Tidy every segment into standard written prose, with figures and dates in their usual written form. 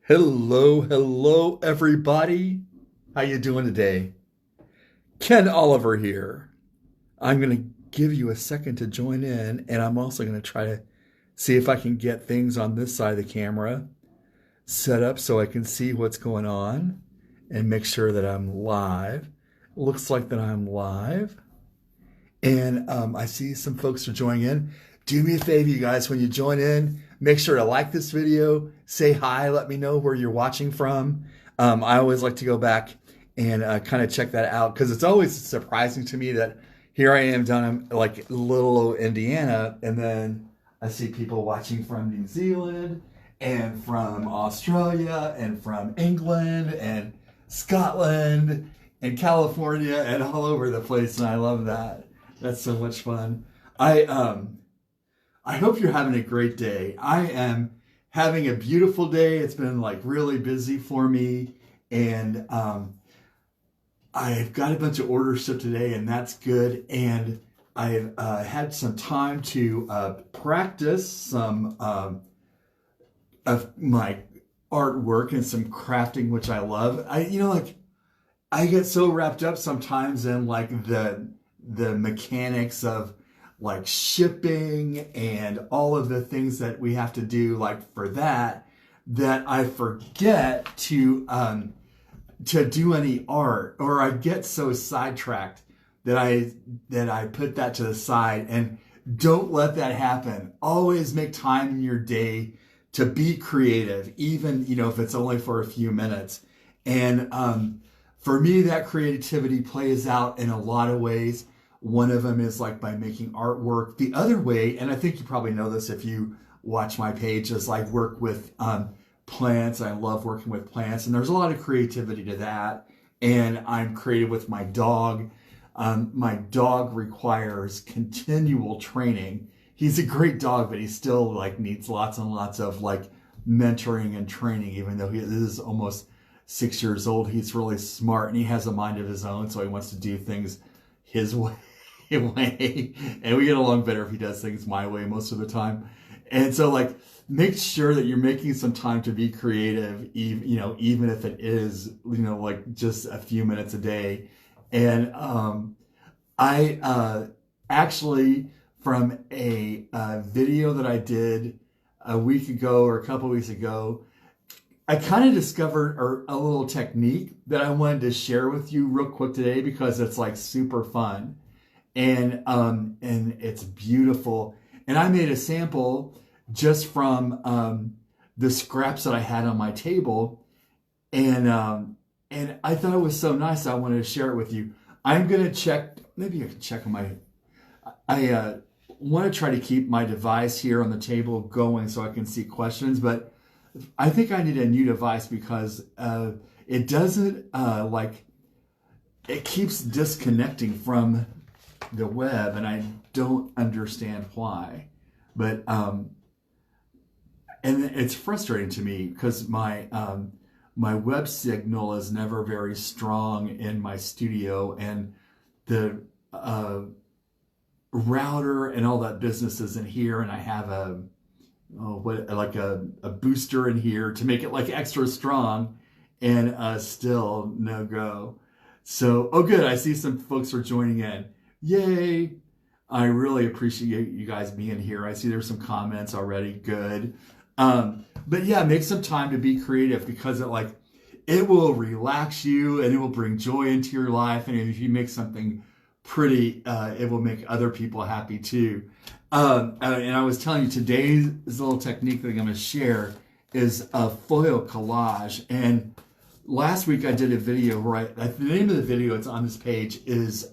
Hello, everybody. How you doing today? Ken Oliver here. I'm going to give you a second to join in, and I'm also going to try to see if I can get things on this side of the camera set up so I can see what's going on and make sure that I'm live. Looks like that I'm live. And I see some folks are joining in. Do me a favor, you guys, when you join in, make sure to like this video, say hi, let me know where you're watching from. I always like to go back and kind of check that out because it's always surprising to me that here I am down in like little old Indiana, and then I see people watching from New Zealand and from Australia and from England and Scotland and California and all over the place, and I love that. That's so much fun. I hope you're having a great day. I am having a beautiful day. It's been like really busy for me, and I've got a bunch of orders shipped today, and that's good. And I've had some time to practice some of my artwork and some crafting, which I love. I get so wrapped up sometimes in like the mechanics of like shipping and all of the things that we have to do like for that I forget to do any art, or I get so sidetracked that I put that to the side. And don't let that happen. Always make time in your day to be creative, even if it's only for a few minutes. And for me, that creativity plays out in a lot of ways. One of them is like by making artwork. The other way, and I think you probably know this if you watch my page, is like work with plants. I love working with plants, and there's a lot of creativity to that. And I'm creative with my dog. My dog requires continual training. He's a great dog, but he still like needs lots and lots of like mentoring and training, even though he is almost 6 years old. He's really smart and he has a mind of his own, so he wants to do things his way, and we get along better if he does things my way most of the time. And so like make sure that you're making some time to be creative, even if it is like just a few minutes a day. And I actually, from a video that I did a week ago or a couple weeks ago, I kind of discovered a little technique that I wanted to share with you real quick today because it's like super fun and it's beautiful. And I made a sample just from the scraps that I had on my table, and I thought it was so nice I wanted to share it with you. I'm gonna check. Maybe I can check on my. I want to try to keep my device here on the table going so I can see questions, but I think I need a new device because it doesn't it keeps disconnecting from the web, and I don't understand why. But and it's frustrating to me because my web signal is never very strong in my studio, and the router and all that business is in here, and I have a booster in here to make it like extra strong, and still no go. So, oh good, I see some folks are joining in. Yay! I really appreciate you guys being here. I see there's some comments already. Good. But yeah, make some time to be creative because it will relax you and it will bring joy into your life. And if you make something pretty, it will make other people happy too. And I was telling you, today's little technique that I'm going to share is a foil collage. And last week I did a video where the name of the video, it's on this page, is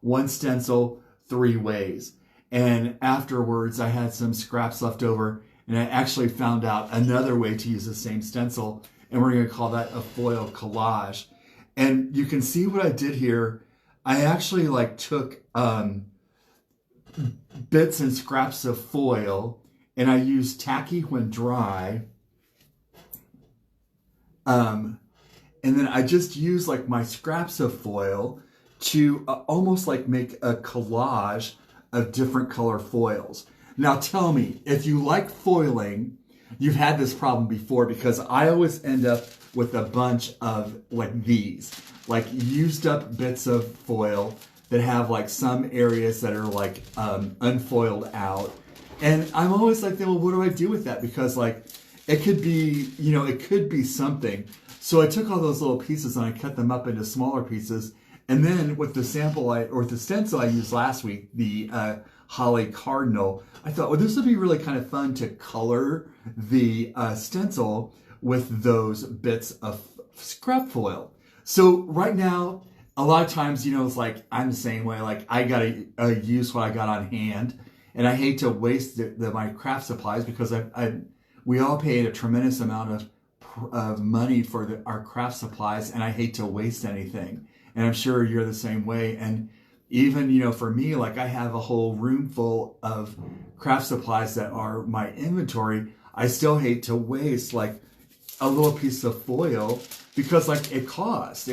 One Stencil, Three Ways. And afterwards I had some scraps left over, and I actually found out another way to use the same stencil, and we're going to call that a foil collage. And you can see what I did here. I actually took bits and scraps of foil, and I used Tacky when dry. And then I just used my scraps of foil to almost make a collage of different color foils. Now tell me, if you like foiling, you've had this problem before, because I always end up with a bunch of like these, like used up bits of foil that have like some areas that are like unfoiled out. And I'm always like, well, what do I do with that? Because like, it could be, you know, it could be something. So I took all those little pieces and I cut them up into smaller pieces. And then with the the stencil I used last week, the Holly Cardinal, I thought, well, this would be really kind of fun to color the stencil with those bits of scrap foil. So right now, a lot of times, you know, it's like, I'm the same way, like I gotta use what I got on hand. And I hate to waste my craft supplies, because we all paid a tremendous amount of money for our craft supplies, and I hate to waste anything. And I'm sure you're the same way. And even, you know, for me, like I have a whole room full of craft supplies that are my inventory. I still hate to waste like a little piece of foil, because like it costs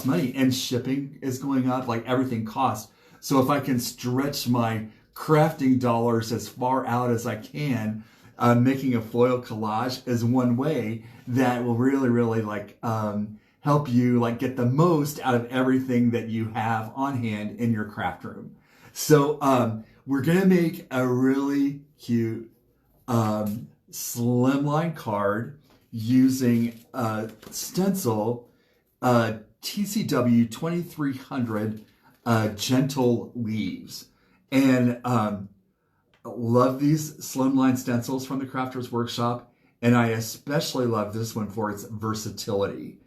money, and shipping is going up, like everything costs. So if I can stretch my crafting dollars as far out as I can, making a foil collage is one way that will really, really like help you like get the most out of everything that you have on hand in your craft room. So we're gonna make a really cute slimline card using stencil TCW 2300 gentle leaves. And love these slimline stencils from the Crafters Workshop, and I especially love this one for its versatility,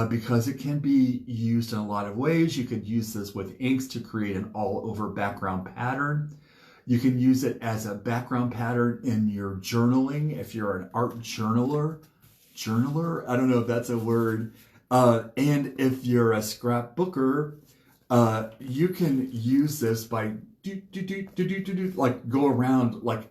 because it can be used in a lot of ways. You could use this with inks to create an all-over background pattern. You can use it as a background pattern in your journaling if you're an art journaler. I don't know if that's a word. And if you're a scrapbooker, you can use this by like go around like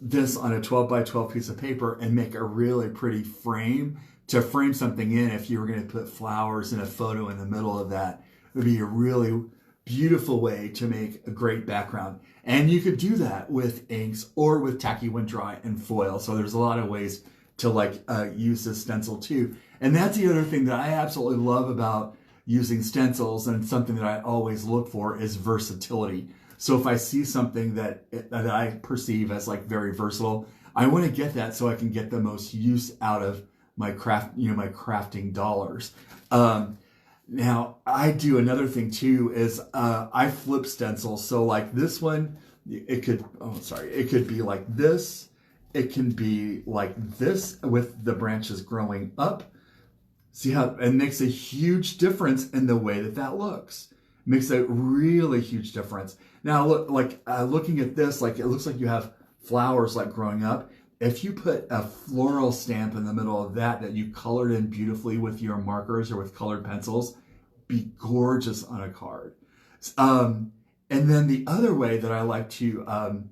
this on a 12 by 12 piece of paper and make a really pretty frame to frame something in. If you were going to put flowers and a photo in the middle of that, it would be a really beautiful way to make a great background. And you could do that with inks or with Tacky when dry and foil. So there's a lot of ways to like use this stencil too. And that's the other thing that I absolutely love about using stencils, and something that I always look for, is versatility. So if I see something that I perceive as like very versatile, I want to get that so I can get the most use out of my craft, you know, my crafting dollars. Now I do another thing too, is I flip stencils. So like this one, it could be like this. It can be like this with the branches growing up. See how it makes a huge difference in the way that looks. It makes a really huge difference. Now look, like looking at this, like it looks like you have flowers like growing up. If you put a floral stamp in the middle of that you colored in beautifully with your markers or with colored pencils, be gorgeous on a card. And then the other way that I like to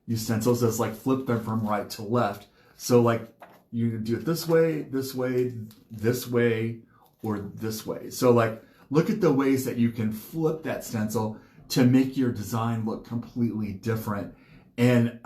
use stencils is like flip them from right to left. So like you do it this way, this way, this way, or this way. So like, look at the ways that you can flip that stencil to make your design look completely different. And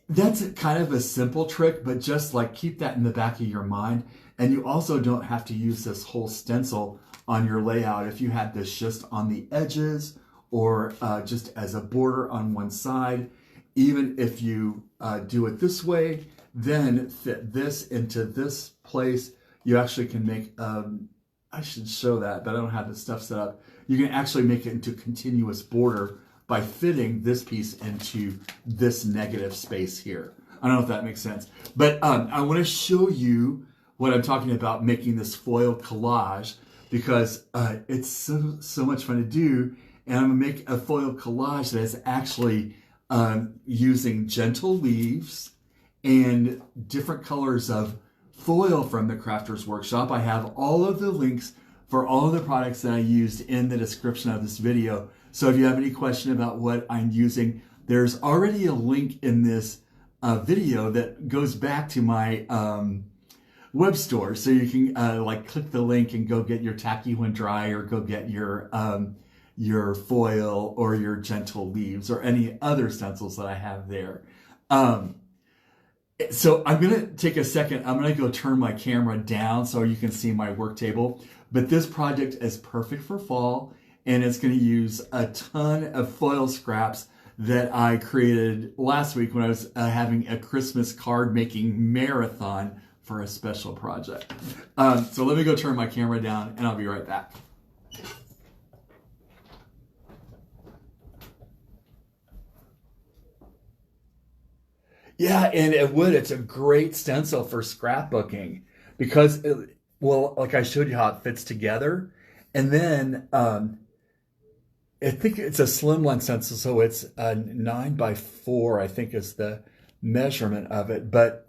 that's kind of a simple trick, but just like keep that in the back of your mind. And you also don't have to use this whole stencil on your layout. If you had this just on the edges or just as a border on one side, even if you do it this way, then fit this into this place, you actually can make, I should show that, but I don't have the stuff set up. You can actually make it into a continuous border by fitting this piece into this negative space here. I don't know if that makes sense, but I want to show you what I'm talking about, making this foil collage, because it's so much fun to do. And I'm gonna make a foil collage that is actually using gentle leaves and different colors of foil from the Crafters Workshop. I have all of the links for all of the products that I used in the description of this video. So if you have any question about what I'm using, there's already a link in this video that goes back to my web store. So you can like click the link and go get your Tacky when dry, or go get your foil or your gentle leaves or any other stencils that I have there. So I'm going to take a second. I'm going to go turn my camera down so you can see my work table. But this project is perfect for fall, and it's going to use a ton of foil scraps that I created last week when I was having a Christmas card making marathon for a special project. So let me go turn my camera down and I'll be right back. Yeah, and it's a great stencil for scrapbooking because, well, like I showed you how it fits together. And then I think it's a slimline stencil, so it's a 9x4, I think is the measurement of it. But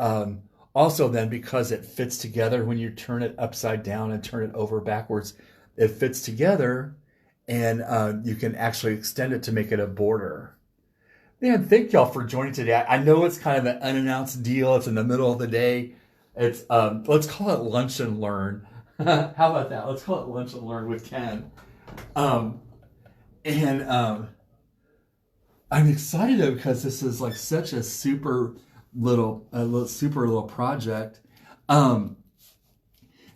also then because it fits together when you turn it upside down and turn it over backwards, it fits together and you can actually extend it to make it a border. Man, thank y'all for joining today. I know it's kind of an unannounced deal. It's in the middle of the day. It's let's call it lunch and learn. How about that? Let's call it lunch and learn with Ken. And I'm excited because this is like such a super little project. And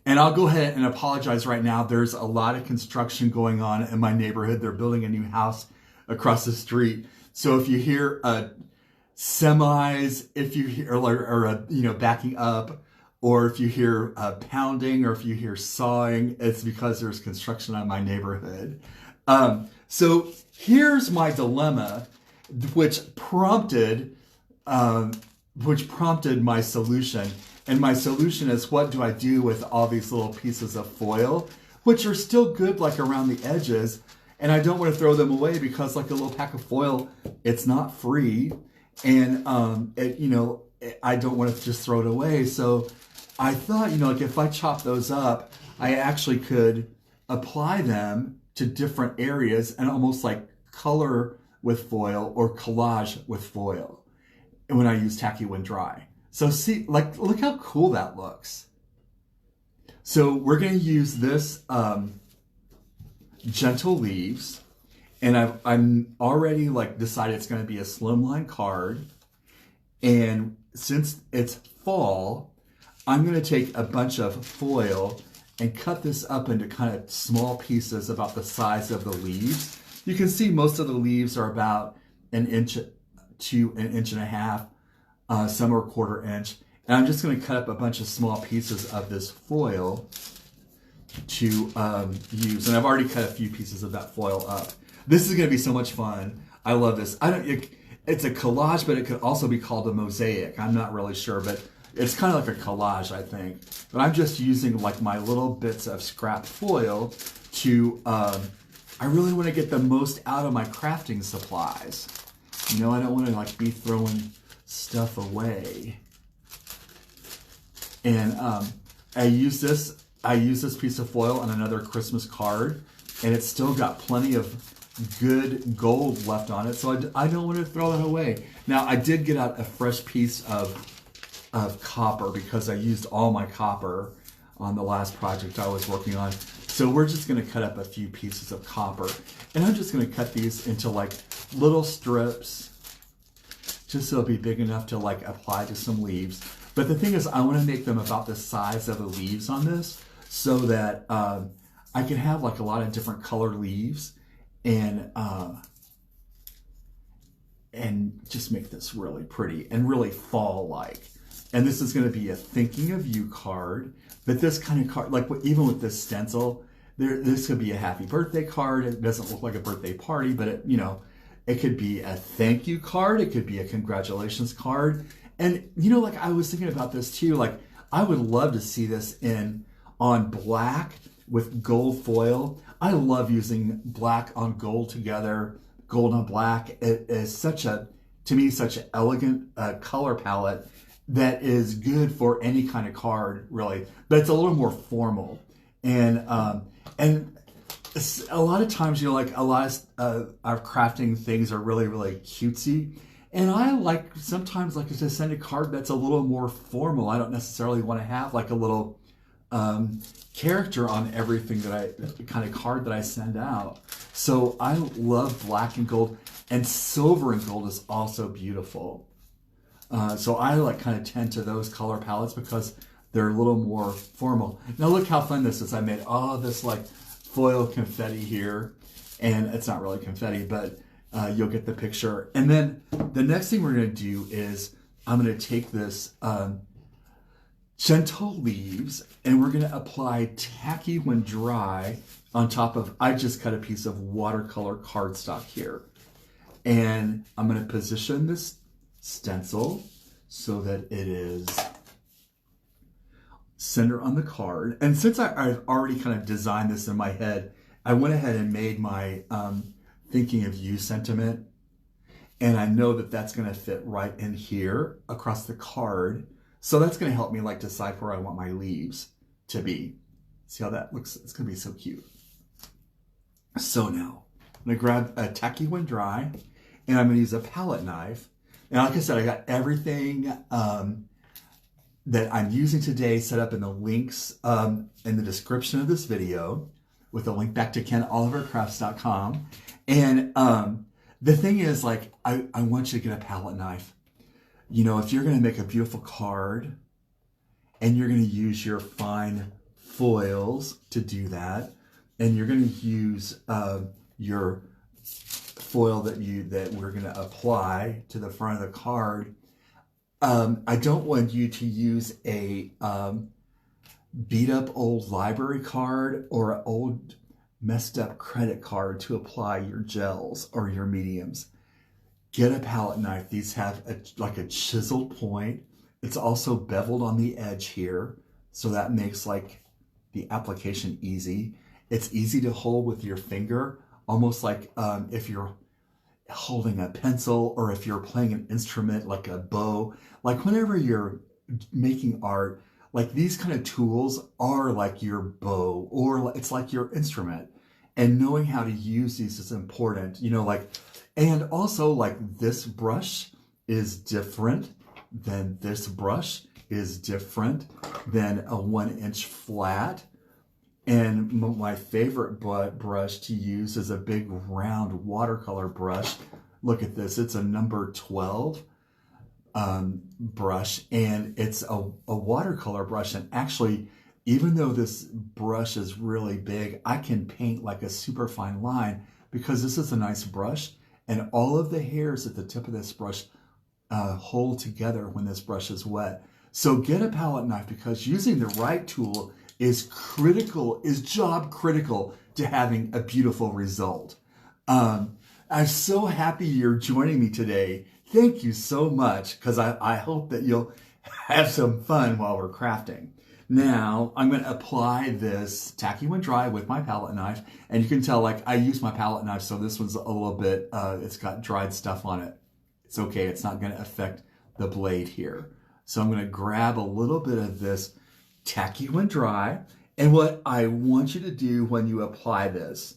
I'll go ahead and apologize right now. There's a lot of construction going on in my neighborhood. They're building a new house across the street. So if you hear semis, if you hear or backing up, or if you hear pounding, or if you hear sawing, it's because there's construction on my neighborhood. So here's my dilemma, which prompted my solution. And my solution is, what do I do with all these little pieces of foil, which are still good, like around the edges, and I don't want to throw them away because, like a little pack of foil, it's not free, and I don't want to just throw it away. So I thought, like if I chop those up, I actually could apply them to different areas and almost like color with foil or collage with foil when I use Tacky when dry. So see, look how cool that looks. So we're going to use this Gentle Leaves, and I'm already decided it's going to be a slimline card. And since it's fall, I'm going to take a bunch of foil and cut this up into kind of small pieces about the size of the leaves. You can see most of the leaves are about an inch to an inch and a half, some are 1/4 inch. And I'm just going to cut up a bunch of small pieces of this foil to use. And I've already cut a few pieces of that foil up. This is going to be so much fun. I love this. It's a collage, but it could also be called a mosaic. I'm not really sure, but it's kind of like a collage, I think. But I'm just using my little bits of scrap foil to, I really want to get the most out of my crafting supplies. I don't want to be throwing stuff away. And I use this piece of foil on another Christmas card, and it's still got plenty of good gold left on it, so I don't want to throw it away. Now, I did get out a fresh piece of copper because I used all my copper on the last project I was working on. So we're just going to cut up a few pieces of copper, and I'm just going to cut these into little strips, just so it'll be big enough to apply to some leaves. But the thing is, I want to make them about the size of the leaves on this, so that I can have a lot of different colored leaves, and just make this really pretty and really fall-like. And this is going to be a thinking of you card, but this kind of card, even with this stencil, this could be a happy birthday card. It doesn't look like a birthday party, but it could be a thank you card. It could be a congratulations card. And I was thinking about this too. I would love to see this on black with gold foil. I love using black on gold together, gold on black. It is to me, such an elegant color palette that is good for any kind of card, really. But it's a little more formal. And a lot of times, a lot of our crafting things are really, really cutesy. And I sometimes to send a card that's a little more formal. I don't necessarily want to have a little character on everything kind of card that I send out. So I love black and gold, and silver and gold is also beautiful. So I like kind of tend to those color palettes because they're a little more formal. Now look how fun this is. I made all this like foil confetti here, and it's not really confetti, but you'll get the picture. And then the next thing we're going to do is I'm going to take this gentle leaves, and we're going to apply Tacky when dry on top of, I just cut a piece of watercolor cardstock here. And I'm going to position this stencil so that it is center on the card. And since I've already kind of designed this in my head, I went ahead and made my thinking of you sentiment. And I know that that's going to fit right in here across the card. So that's going to help me like decide where I want my leaves to be. See how that looks? It's going to be so cute. So now I'm going to grab a Tacky when dry, and I'm going to use a palette knife. And like I said, I got everything that I'm using today set up in the links in the description of this video with a link back to KenOliverCrafts.com. And the thing is, like, I want you to get a palette knife. You know, if you're going to make a beautiful card and you're going to use your fine foils to do that, and you're going to use your foil that we're going to apply to the front of the card, I don't want you to use a beat up old library card or an old messed up credit card to apply your gels or your mediums. Get a palette knife. These have like a chiseled point. It's also beveled on the edge here, so that makes like the application easy. It's easy to hold with your finger, almost like if you're holding a pencil or if you're playing an instrument like a bow. Like whenever you're making art, like these kind of tools are like your bow, or it's like your instrument. And knowing how to use these is important, you know, like, and also like this brush is different than this brush is different than a 1-inch flat. And my favorite brush to use is a big round watercolor brush. Look at this, it's a number 12 brush, and it's a watercolor brush. And actually, even though this brush is really big, I can paint like a super fine line because this is a nice brush, and all of the hairs at the tip of this brush hold together when this brush is wet. So get a palette knife, because using the right tool is critical, is job critical to having a beautiful result. I'm so happy you're joining me today. Thank you so much, because I hope that you'll have some fun while we're crafting. Now, I'm going to apply this Tacky when dry with my palette knife. And you can tell, like, I use my palette knife, so this one's a little bit, it's got dried stuff on it. It's okay. It's not going to affect the blade here. So I'm going to grab a little bit of this Tacky when dry. And what I want you to do when you apply this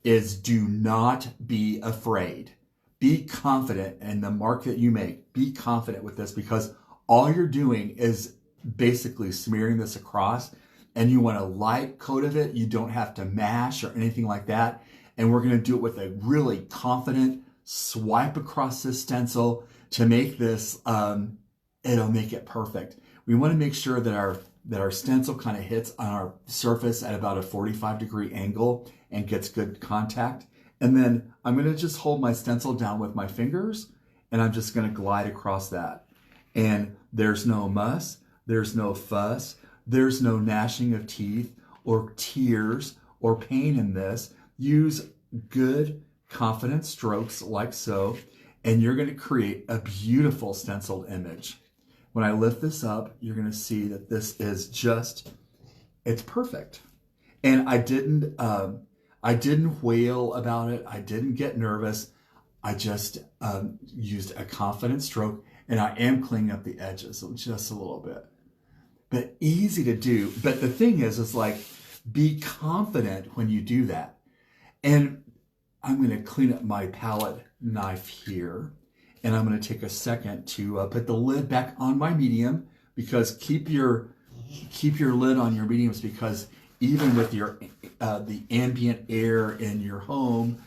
is do not be afraid. Be confident in the mark that you make. Be confident with this, because all you're doing is basically smearing this across, and you want a light coat of it. You don't have to mash or anything like that. And we're going to do it with a really confident swipe across this stencil to make this, it'll make it perfect. We want to make sure that our stencil kind of hits on our surface at about a 45-degree angle and gets good contact. And then I'm going to just hold my stencil down with my fingers, and I'm just going to glide across that. And there's no muss, there's no fuss, there's no gnashing of teeth or tears or pain in this. Use good, confident strokes like so, and you're going to create a beautiful stenciled image. When I lift this up, you're going to see that this is just, it's perfect. And I didn't wail about it. I didn't get nervous. I just used a confident stroke, and I am cleaning up the edges just a little bit. But easy to do. But the thing is like, be confident when you do that. And I'm going to clean up my palette knife here. And I'm going to take a second to put the lid back on my medium, because keep your lid on your mediums, because even with your the ambient air in your home,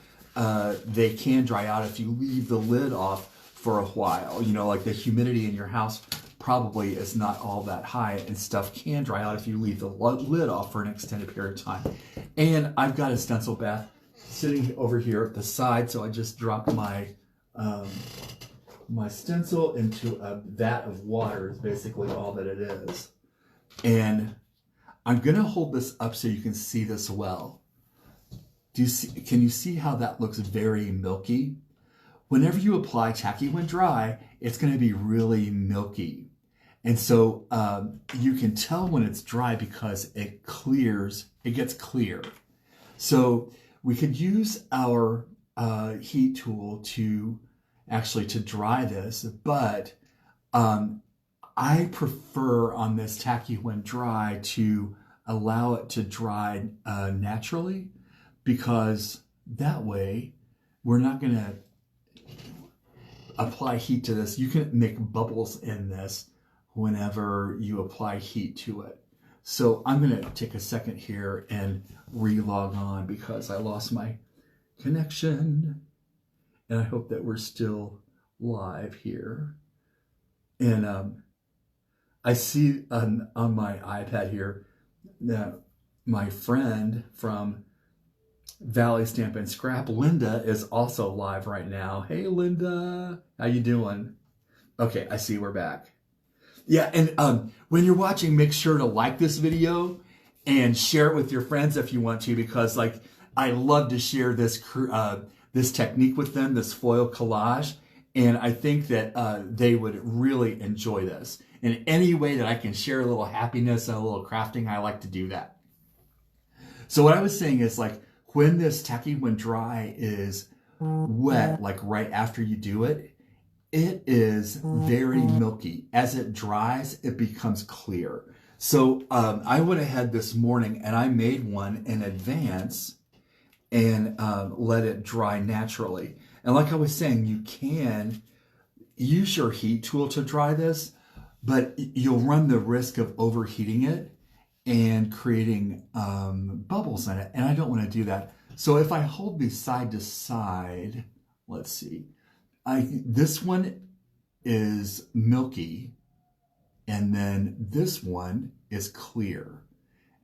they can dry out if you leave the lid off for a while. You know, like the humidity in your house probably is not all that high, and stuff can dry out if you leave the lid off for an extended period of time. And I've got a Stencil Bath sitting over here at the side, so I just dropped my my stencil into a vat of water is basically all that it is. And I'm gonna hold this up so you can see this well. Can you see how that looks very milky? Whenever you apply Tacky when dry, it's gonna be really milky. And so you can tell when it's dry because it clears, it gets clear. So we could use our heat tool to actually to dry this, but I prefer on this Tacky when dry to allow it to dry naturally, because that way we're not gonna apply heat to this. You can make bubbles in this whenever you apply heat to it. So I'm gonna take a second here and re-log on because I lost my connection. And I hope that we're still live here. And I see on my iPad here that my friend from Valley Stamp and Scrap, Linda, is also live right now. Hey, Linda, how you doing? Okay, I see we're back. Yeah, and when you're watching, make sure to like this video and share it with your friends if you want to, because like I love to share this this technique with them, this foil collage, and I think that they would really enjoy this. In any way that I can share a little happiness and a little crafting, I like to do that. So what I was saying is, like, when this Tacky when dry is wet, like right after you do it, it is very milky. As it dries, it becomes clear. So I went ahead this morning and I made one in advance and let it dry naturally. And like I was saying, you can use your heat tool to dry this, but you'll run the risk of overheating it and creating bubbles in it. And I don't want to do that. So if I hold these side to side, let's see, this one is milky, and then this one is clear.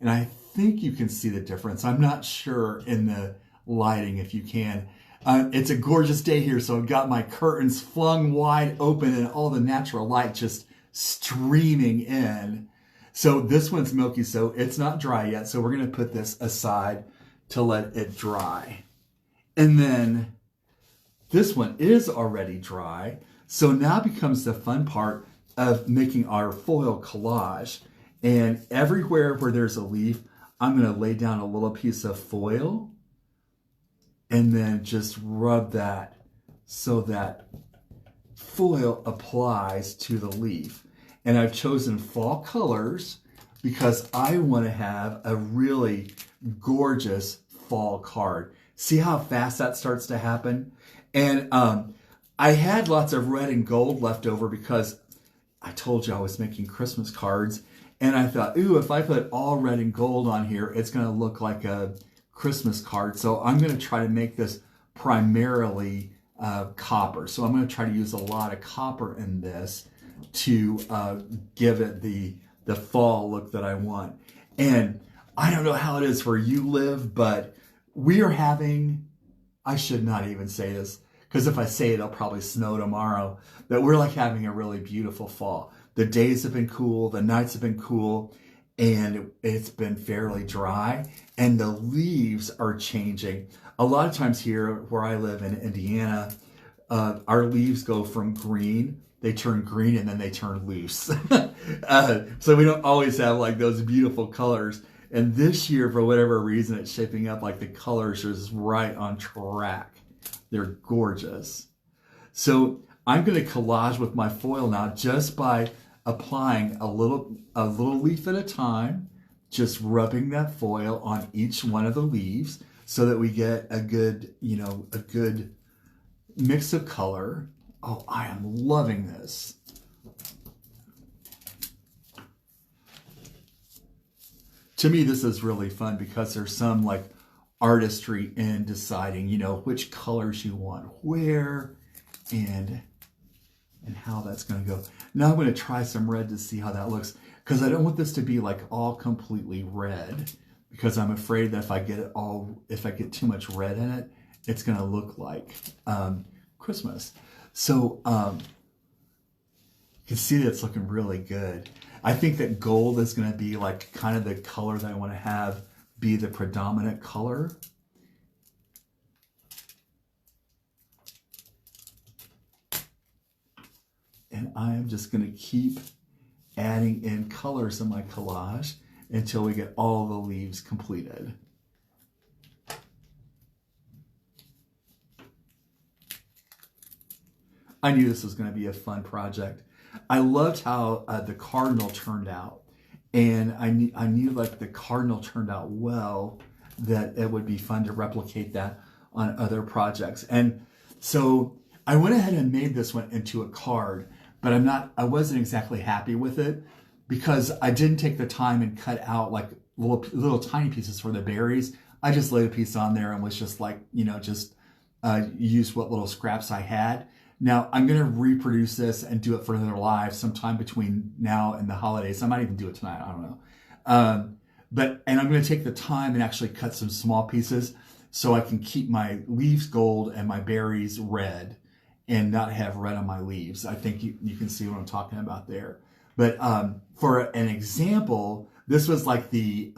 And I think you can see the difference. I'm not sure in the lighting if you can. It's a gorgeous day here, so I've got my curtains flung wide open and all the natural light just streaming in. So this one's milky, so it's not dry yet. So we're gonna put this aside to let it dry. And then this one is already dry. So now becomes the fun part of making our foil collage. And everywhere where there's a leaf, I'm gonna lay down a little piece of foil and then just rub that so that foil applies to the leaf. And I've chosen fall colors because I want to have a really gorgeous fall card. See how fast that starts to happen? And I had lots of red and gold left over because I told you I was making Christmas cards. And I thought, ooh, if I put all red and gold on here, it's going to look like a Christmas card. So I'm going to try to make this primarily copper. So I'm going to try to use a lot of copper in this to give it the fall look that I want. And I don't know how it is where you live, but we are having, I should not even say this, because if I say it, it'll probably snow tomorrow, but we're like having a really beautiful fall. The days have been cool, the nights have been cool, and it's been fairly dry, and the leaves are changing. A lot of times here where I live in Indiana, our leaves go from green, they turn green, and then they turn loose. So we don't always have like those beautiful colors. And this year, for whatever reason, it's shaping up like the colors are just right on track. They're gorgeous. So I'm going to collage with my foil now just by applying a little leaf at a time, just rubbing that foil on each one of the leaves so that we get a good, a good mix of color. Oh, I am loving this. To me, this is really fun because there's some like artistry in deciding, which colors you want where. And and how that's going to go. Now I'm going to try some red to see how that looks, because I don't want this to be like all completely red, because I'm afraid that if I get too much red in it, it's going to look like Christmas. So you can see that it's looking really good. I think that gold is going to be like kind of the color that I want to have be the predominant color. And I am just going to keep adding in colors in my collage until we get all the leaves completed. I knew this was going to be a fun project. I loved how the cardinal turned out, and I knew like the cardinal turned out well, that it would be fun to replicate that on other projects. And so I went ahead and made this one into a card, but I wasn't exactly happy with it, because I didn't take the time and cut out like little tiny pieces for the berries. I just laid a piece on there and was just like, use what little scraps I had. Now I'm going to reproduce this and do it for another live sometime between now and the holidays. I might even do it tonight. I don't know. And I'm going to take the time and actually cut some small pieces so I can keep my leaves gold and my berries red and not have red on my leaves. I think you can see what I'm talking about there. But for an example, this was like the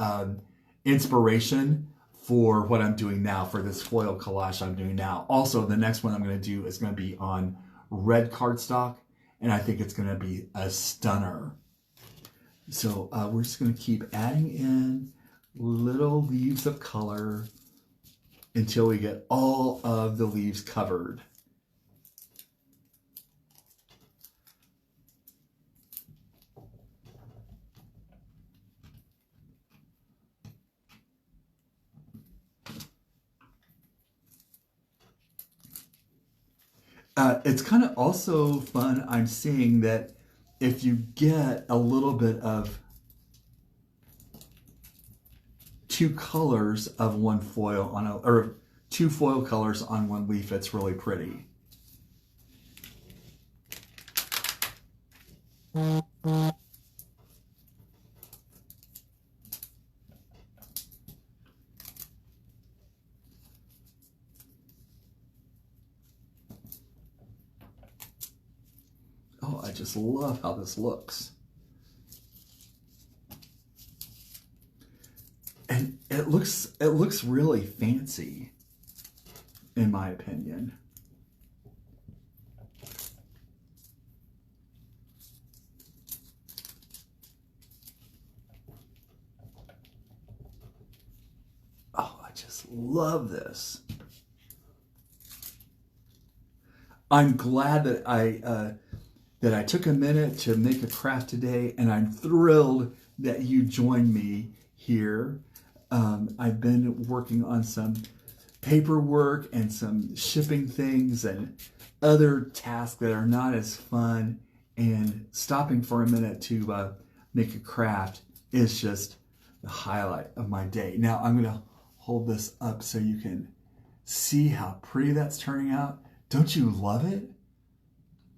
inspiration for what I'm doing now, for this foil collage I'm doing now. Also, the next one I'm going to do is going to be on red cardstock, and I think it's going to be a stunner. So we're just going to keep adding in little leaves of color until we get all of the leaves covered. It's kind of also fun, I'm seeing that if you get a little bit of two colors of one foil or two foil colors on one leaf, it's really pretty. Oh, I just love how this looks. And it looks really fancy, in my opinion. Oh, I just love this. I'm glad that I took a minute to make a craft today, and I'm thrilled that you joined me here. I've been working on some paperwork and some shipping things and other tasks that are not as fun, and stopping for a minute to make a craft is just the highlight of my day. Now I'm going to hold this up so you can see how pretty that's turning out. Don't you love it?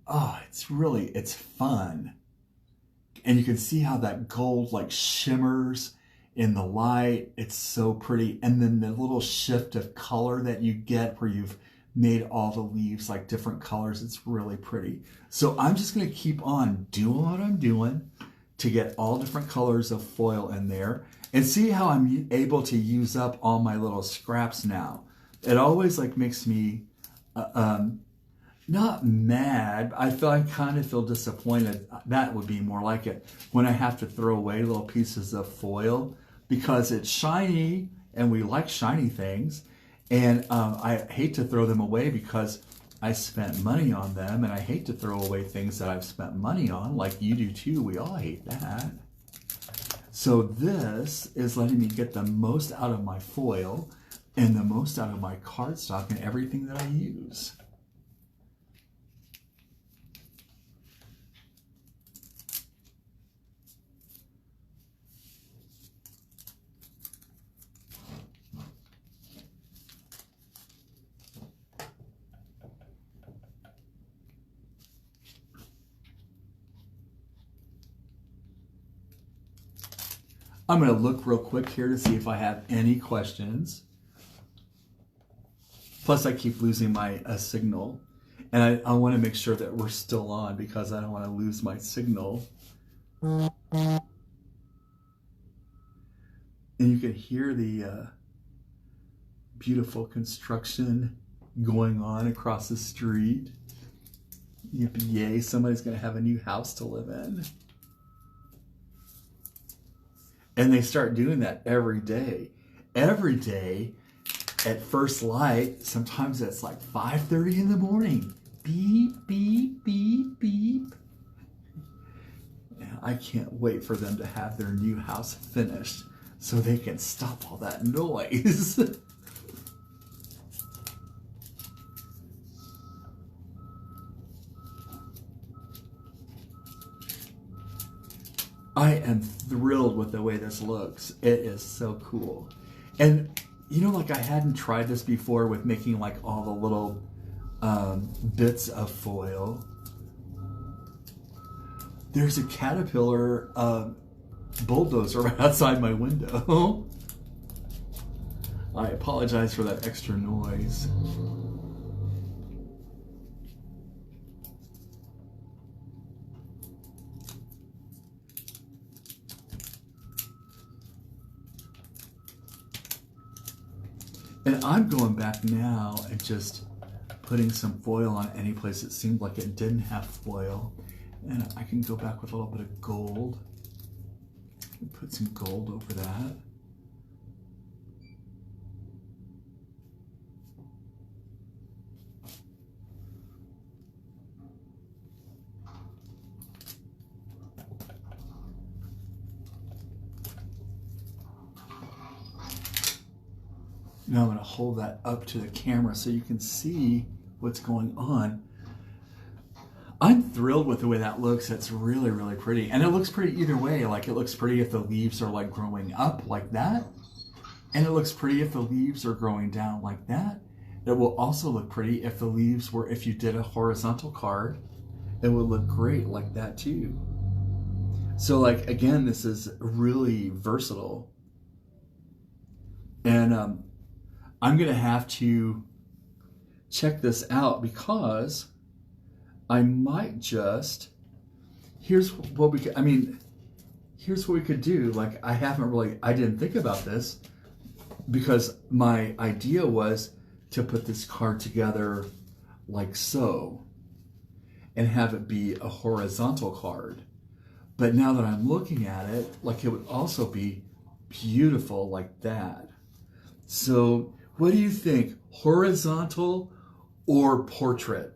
Oh, it's fun. And you can see how that gold like shimmers in the light. It's so pretty. And then the little shift of color that you get where you've made all the leaves like different colors, it's really pretty. So I'm just going to keep on doing what I'm doing to get all different colors of foil in there, and see how I'm able to use up all my little scraps now. It always like makes me not mad. I kind of feel disappointed. That would be more like it, when I have to throw away little pieces of foil, because it's shiny and we like shiny things. And I hate to throw them away because I spent money on them, and I hate to throw away things that I've spent money on, like you do too. We all hate that. So this is letting me get the most out of my foil and the most out of my cardstock and everything that I use. I'm going to look real quick here to see if I have any questions. Plus, I keep losing my signal. And I want to make sure that we're still on because I don't want to lose my signal. And you can hear the beautiful construction going on across the street. Yippee yay, somebody's going to have a new house to live in. And they start doing that every day. Every day at first light, sometimes it's like 5:30 in the morning. Beep, beep, beep, beep. And I can't wait for them to have their new house finished so they can stop all that noise. I am thrilled with the way this looks. It is so cool. And you know, like I hadn't tried this before with making like all the little bits of foil. There's a caterpillar bulldozer right outside my window. I apologize for that extra noise. And I'm going back now and just putting some foil on any place it seemed like it didn't have foil. And I can go back with a little bit of gold. Put some gold over that. Now I'm going to hold that up to the camera so you can see what's going on. I'm thrilled with the way that looks. It's really, really pretty. And it looks pretty either way. Like it looks pretty if the leaves are like growing up like that. And it looks pretty if the leaves are growing down like that. It will also look pretty if the leaves were, if you did a horizontal card, it would look great like that too. So like, again, this is really versatile. And I'm going to have to check this out because I might just, here's what we could do. Like I didn't think about this because my idea was to put this card together like so and have it be a horizontal card. But now that I'm looking at it, like it would also be beautiful like that. So what do you think? Horizontal or portrait?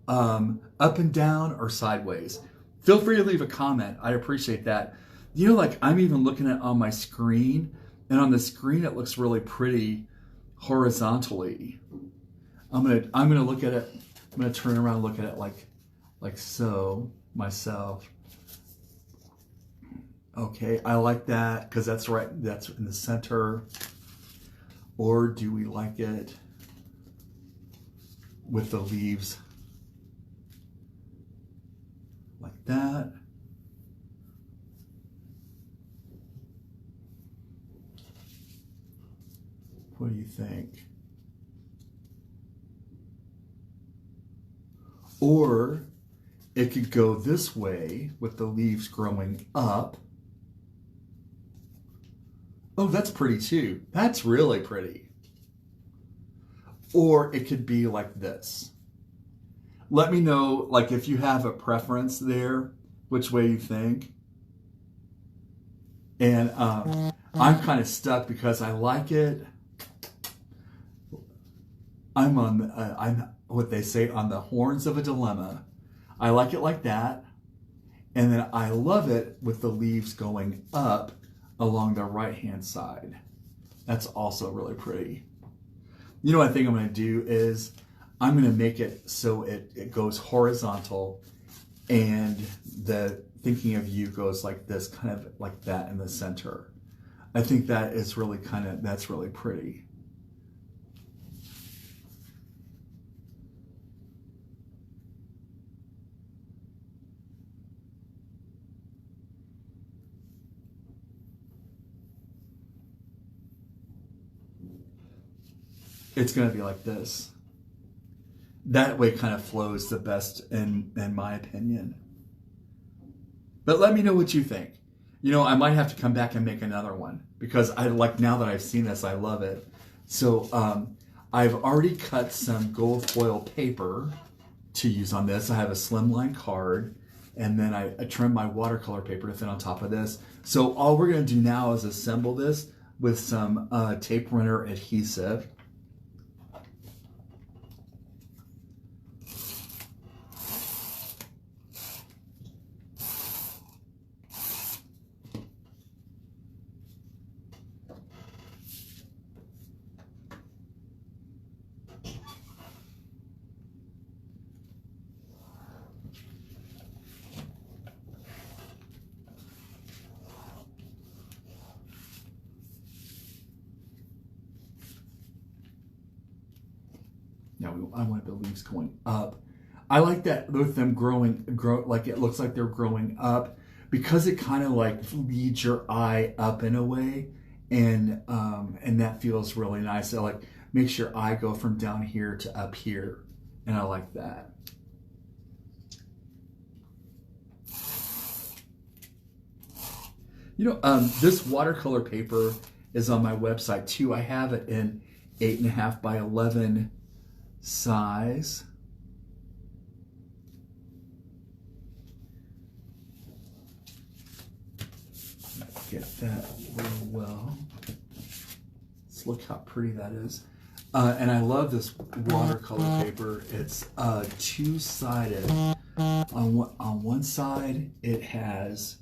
Up and down or sideways? Feel free to leave a comment. I appreciate that. You know, like I'm even looking at it on my screen, and on the screen it looks really pretty horizontally. I'm gonna look at it. I'm gonna turn around and look at it like so myself. Okay, I like that because that's right. That's in the center. Or do we like it with the leaves like that? What do you think? Or it could go this way with the leaves growing up. Oh, that's pretty too. That's really pretty. Or it could be like this. Let me know, like, if you have a preference there, which way you think. And I'm kind of stuck because I like it. I'm what they say, on the horns of a dilemma. I like it like that. And then I love it with the leaves going up along the right-hand side. That's also really pretty. You know what I think I'm going to do is I'm going to make it so it goes horizontal and the thinking of you goes like this, kind of like that in the center. I think that is really that's really pretty. it's going to be like this. That way kind of flows the best in my opinion. But let me know what you think. You know, I might have to come back and make another one because I like, now that I've seen this, I love it. So I've already cut some gold foil paper to use on this. I have a slimline card, and then I trimmed my watercolor paper to fit on top of this. So all we're going to do now is assemble this with some tape runner adhesive. Now I want the leaves going up. I like that with them growing, like it looks like they're growing up, because it kind of like leads your eye up in a way, and that feels really nice. It like makes your eye go from down here to up here, and I like that. You know, this watercolor paper is on my website too. I have it in 8.5 by 11 size. Get that really well. Let's look how pretty that is. And I love this watercolor paper. It's two-sided. On one side, it has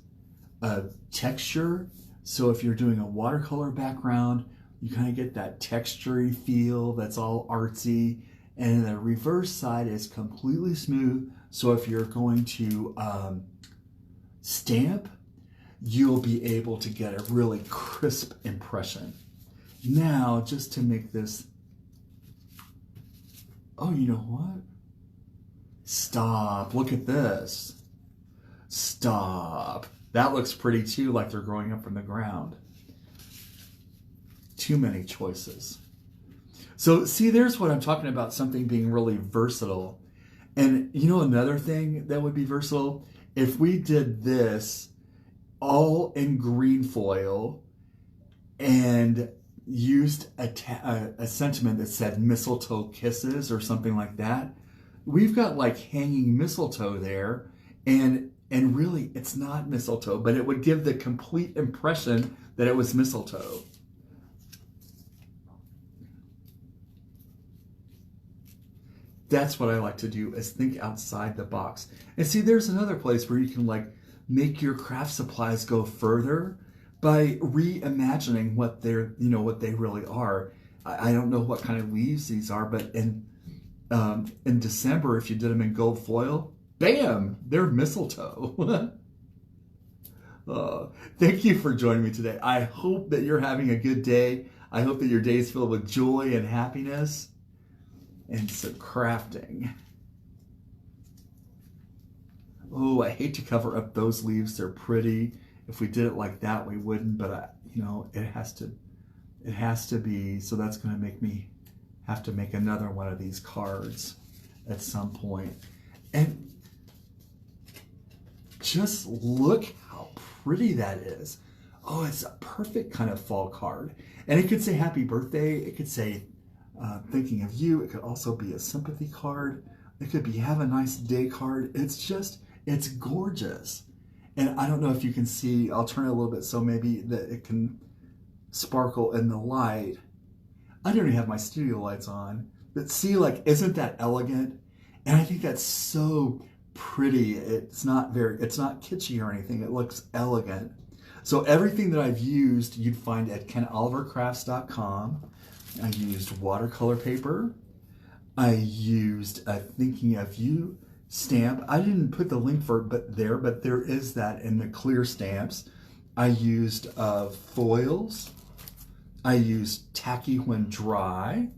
a texture. So if you're doing a watercolor background, you kind of get that textury feel that's all artsy. And the reverse side is completely smooth. So if you're going to stamp, you'll be able to get a really crisp impression. Now, just to make this, oh, you know what? Stop, look at this. Stop. That looks pretty too, like they're growing up from the ground. Too many choices. So see, there's what I'm talking about, something being really versatile. And you know another thing that would be versatile? If we did this all in green foil and used a sentiment that said mistletoe kisses or something like that, we've got like hanging mistletoe there, and really it's not mistletoe, but it would give the complete impression that it was mistletoe. That's what I like to do, is think outside the box. And see, there's another place where you can like make your craft supplies go further by reimagining what they're, you know, what they really are. I don't know what kind of leaves these are, but in December, if you did them in gold foil, bam, they're mistletoe. Thank you for joining me today. I hope that you're having a good day. I hope that your day is filled with joy and happiness and some crafting. Oh, I hate to cover up those leaves. They're pretty. If we did it like that, we wouldn't, but you know, it has to be. So that's going to make me have to make another one of these cards at some point. And just look how pretty that is. Oh, it's a perfect kind of fall card. And it could say happy birthday. It could say thinking of you. It could also be a sympathy card. It could be have a nice day card. It's gorgeous. And I don't know if you can see, I'll turn it a little bit so maybe that it can sparkle in the light. I don't even have my studio lights on, but see, like, isn't that elegant? And I think that's so pretty. It's not kitschy or anything. It looks elegant. So everything that I've used, you'd find at KenOliverCrafts.com. I used watercolor paper. I used a Thinking of You stamp. I didn't put the link for it but there is that in the clear stamps. I used foils. I used Tacky when dry.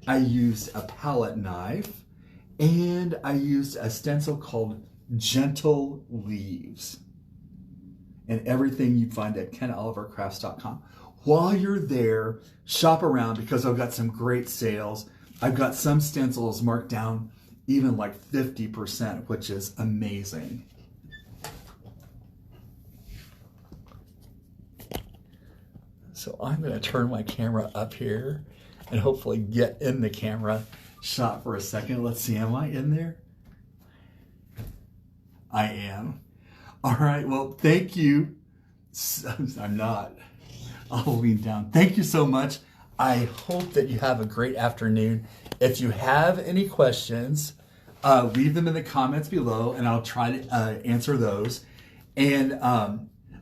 I used a palette knife. And I used a stencil called Gentle Leaves. And everything you find at KenOliverCrafts.com. while you're there, shop around because I've got some great sales. I've got some stencils marked down even like 50%, which is amazing. So I'm going to turn my camera up here and hopefully get in the camera shot for a second. Let's see, am I in there? I am. All right, well, thank you. I'm not. I'll lean down. Thank you so much. I hope that you have a great afternoon. If you have any questions, leave them in the comments below and I'll try to answer those. And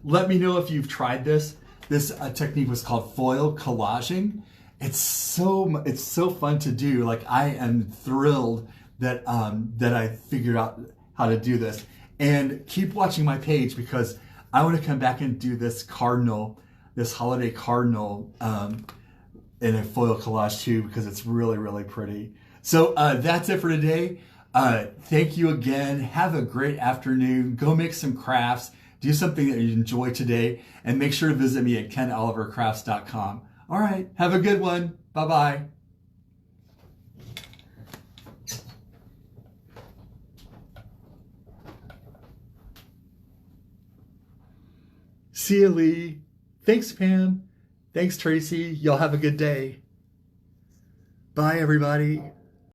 let me know if you've tried this. This technique was called foil collaging. It's so fun to do. Like, I am thrilled that that I figured out how to do this. And keep watching my page because I want to come back and do this cardinal, this holiday cardinal in a foil collage too, because it's really, really pretty. So that's it for today. Thank you again. Have a great afternoon. Go make some crafts. Do something that you enjoy today. And make sure to visit me at KenOliverCrafts.com. All right. Have a good one. Bye-bye. See you, Lee. Thanks, Pam. Thanks, Tracy. Y'all have a good day. Bye, everybody.